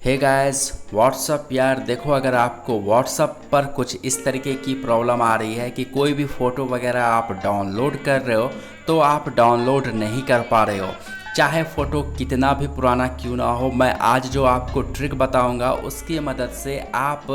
Hey guys what's up यार देखो, अगर आपको व्हाट्सअप पर कुछ इस तरीके की प्रॉब्लम आ रही है कि कोई भी फ़ोटो वगैरह आप डाउनलोड कर रहे हो तो आप डाउनलोड नहीं कर पा रहे हो, चाहे फ़ोटो कितना भी पुराना क्यों ना हो। मैं आज जो आपको ट्रिक बताऊंगा उसकी मदद से आप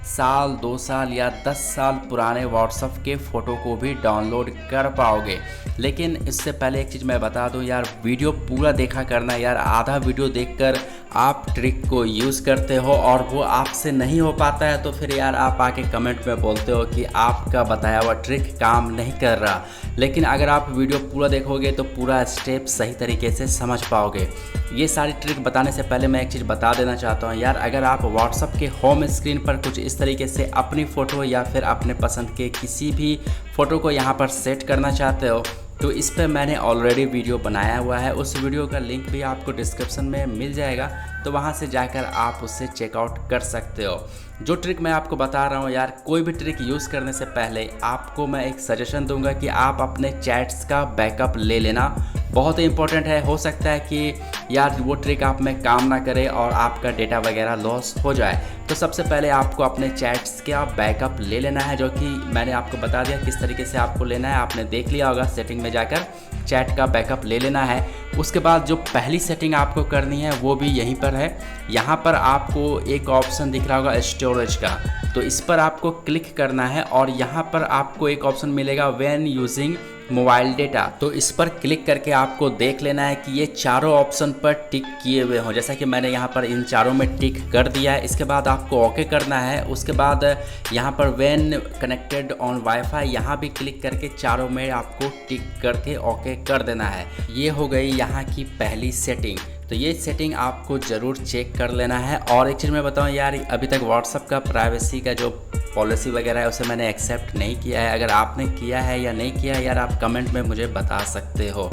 साल 2 साल या 10 साल पुराने व्हाट्सअप के फ़ोटो को भी डाउनलोड कर पाओगे। लेकिन इससे पहले एक चीज़ मैं बता दूं यार, वीडियो पूरा देखा करना यार। आधा वीडियो देखकर आप ट्रिक को यूज़ करते हो और वो आपसे नहीं हो पाता है तो फिर यार आप आके कमेंट में बोलते हो कि आपका बताया हुआ ट्रिक काम नहीं कर रहा। लेकिन अगर आप वीडियो पूरा देखोगे तो पूरा स्टेप सही तरीके से समझ पाओगे। ये सारी ट्रिक बताने से पहले मैं एक चीज़ बता देना चाहता हूँ यार, अगर आप व्हाट्सअप के होम स्क्रीन पर कुछ इस तरीके से अपनी फ़ोटो या फिर अपने पसंद के किसी भी फ़ोटो को यहाँ पर सेट करना चाहते हो तो इस पर मैंने ऑलरेडी वीडियो बनाया हुआ है। उस वीडियो का लिंक भी आपको डिस्क्रिप्शन में मिल जाएगा, तो वहाँ से जाकर आप उससे चेकआउट कर सकते हो। जो ट्रिक मैं आपको बता रहा हूँ यार, कोई भी ट्रिक यूज़ करने से पहले आपको मैं एक सजेशन दूंगा कि आप अपने चैट्स का बैकअप ले लेना, बहुत ही इंपॉर्टेंट है। हो सकता है कि यार वो ट्रिक आप में काम ना करे और आपका डेटा वगैरह लॉस हो जाए। तो सबसे पहले आपको अपने चैट्स का बैकअप ले लेना है, जो कि मैंने आपको बता दिया किस तरीके से आपको लेना है। आपने देख लिया होगा, सेटिंग में जाकर चैट का बैकअप ले लेना है। उसके बाद जो पहली सेटिंग आपको करनी है वो भी यहीं पर है। यहाँ पर आपको एक ऑप्शन दिख रहा होगा स्टोरेज का, तो इस पर आपको क्लिक करना है और यहाँ पर आपको एक ऑप्शन मिलेगा व्हेन यूजिंग मोबाइल डेटा। तो इस पर क्लिक करके आपको देख लेना है कि ये चारों ऑप्शन पर टिक किए हुए हों, जैसा कि मैंने यहाँ पर इन चारों में टिक कर दिया है। इसके बाद आपको ओके करना है। उसके बाद यहाँ पर व्हेन कनेक्टेड ऑन वाईफाई, यहाँ भी क्लिक करके चारों में आपको टिक करके ओके कर देना है। ये हो गई यहाँ की पहली सेटिंग। तो ये सेटिंग आपको ज़रूर चेक कर लेना है। और एक चीज़ मैं बताऊँ यार, अभी तक व्हाट्सअप का प्राइवेसी का जो पॉलिसी वगैरह है उसे मैंने एक्सेप्ट नहीं किया है। अगर आपने किया है या नहीं किया है यार, आप कमेंट में मुझे बता सकते हो।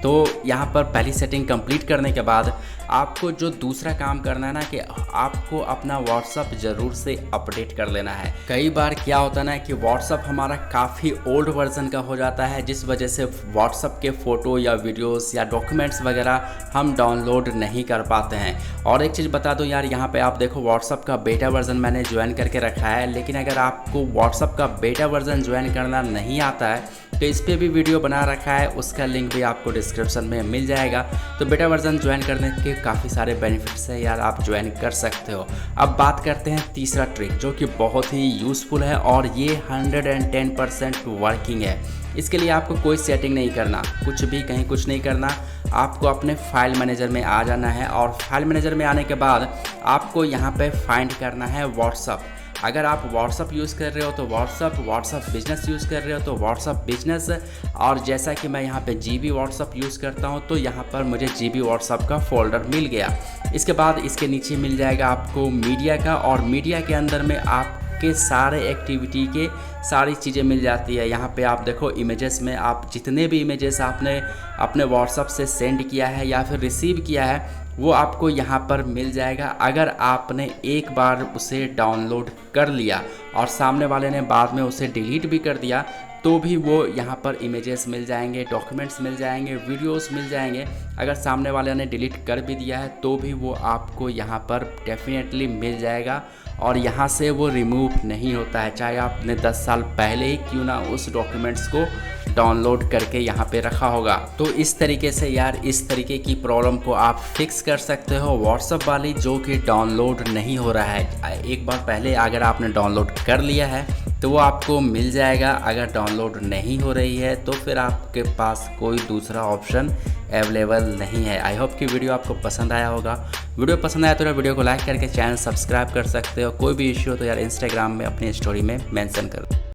तो यहाँ पर पहली सेटिंग कंप्लीट करने के बाद आपको जो दूसरा काम करना है ना, कि आपको अपना व्हाट्सअप ज़रूर से अपडेट कर लेना है। कई बार क्या होता है ना कि व्हाट्सअप हमारा काफ़ी ओल्ड वर्जन का हो जाता है, जिस वजह से व्हाट्सअप के फ़ोटो या वीडियोस या डॉक्यूमेंट्स वगैरह हम डाउनलोड नहीं कर पाते हैं। और एक चीज़ बता दूं यार, यहाँ पे आप देखो व्हाट्सअप का बेटा वर्जन मैंने ज्वाइन करके रखा है। लेकिन अगर आपको व्हाट्सअप का बेटा वर्जन ज्वाइन करना नहीं आता है तो इस पर भी वीडियो बना रखा है, उसका लिंक भी आपको डिस्क्रिप्शन में मिल जाएगा। तो बेटा वर्जन ज्वाइन करने के काफ़ी सारे बेनिफिट्स है यार, आप ज्वाइन कर सकते हो। अब बात करते हैं तीसरा ट्रिक, जो कि बहुत ही यूज़फुल है और ये 110% वर्किंग है। इसके लिए आपको कोई सेटिंग नहीं करना, कुछ भी कहीं कुछ नहीं करना। आपको अपने फाइल मैनेजर में आ जाना है और फाइल मैनेजर में आने के बाद आपको यहाँ पे फाइंड करना है व्हाट्सअप। अगर आप व्हाट्सअप यूज़ कर रहे हो तो व्हाट्सअप बिजनेस यूज़ कर रहे हो तो व्हाट्सअप बिजनेस। और जैसा कि मैं यहाँ पे जीबी व्हाट्सअप यूज़ करता हूँ तो यहाँ पर मुझे जीबी व्हाट्सअप का फोल्डर मिल गया। इसके बाद इसके नीचे मिल जाएगा आपको मीडिया का, और मीडिया के अंदर में आपके सारे एक्टिविटी के सारी चीज़ें मिल जाती है। यहाँ पे आप देखो इमेजेस में आप जितने भी इमेजेस आपने अपने व्हाट्सअप से सेंड किया है या फिर रिसीव किया है वो आपको यहाँ पर मिल जाएगा। अगर आपने एक बार उसे डाउनलोड कर लिया और सामने वाले ने बाद में उसे डिलीट भी कर दिया तो भी वो यहाँ पर इमेजेस मिल जाएंगे, डॉक्यूमेंट्स मिल जाएंगे, वीडियोस मिल जाएंगे। अगर सामने वाले ने डिलीट कर भी दिया है तो भी वो आपको यहाँ पर डेफिनेटली मिल जाएगा और यहाँ से वो रिमूव नहीं होता है, चाहे आपने 10 साल पहले ही क्यों ना उस डॉक्यूमेंट्स को डाउनलोड करके यहाँ पे रखा होगा। तो इस तरीके से यार, इस तरीके की प्रॉब्लम को आप फिक्स कर सकते हो व्हाट्सअप वाली, जो कि डाउनलोड नहीं हो रहा है। एक बार पहले अगर आपने डाउनलोड कर लिया है तो वो आपको मिल जाएगा। अगर डाउनलोड नहीं हो रही है तो फिर आपके पास कोई दूसरा ऑप्शन अवेलेबल नहीं है। आई होप कि वीडियो आपको पसंद आया होगा। वीडियो पसंद आया तो वीडियो को लाइक करके चैनल सब्सक्राइब कर सकते हो। कोई भी इश्यू हो तो यार इंस्टाग्राम में अपनी स्टोरी में मेंशन करो।